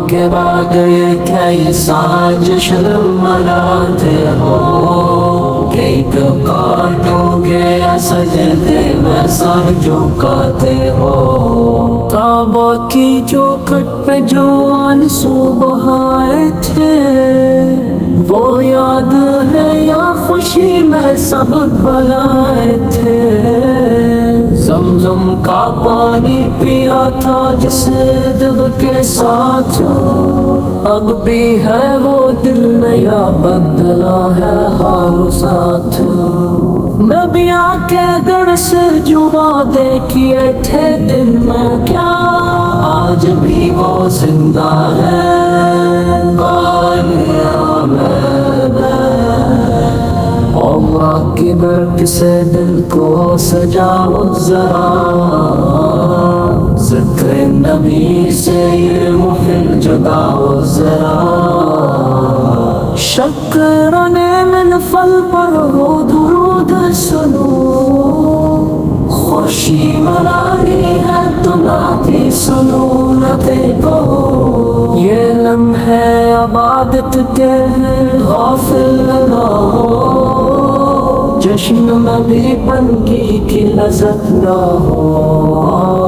کے بعد یہ کیسا جشن مناتے ہو، کہ کاٹو گے سجدے میں سر جھکاتے ہو، کعبہ کی چوکھٹ پہ جو آنسو بہائے تھے وہ یاد ہے یا خوشی میں سبق بلائے تھے، زمزم کا پانی پیا تھا جس دل کے ساتھ، اب بھی ہے وہ دل نیا بدلا ہے حال ساتھ، نبیاں کے در سے جو وعدے کیے تھے دل میں کیا آج بھی وہ زندہ ہے، اللہ کی برکت سے دل کو سجاؤ ذرا، ذکر نبی سے یہ محفل جگاؤ ذرا، شکرانے من فل پر ہو درود سنو، خوشی منانی ہے تمہاری سنو نتے کو، یہ لمحے عبادت کے غافل نہ ہو، جشن میں بھی بندگی کی لذت نہ ہو۔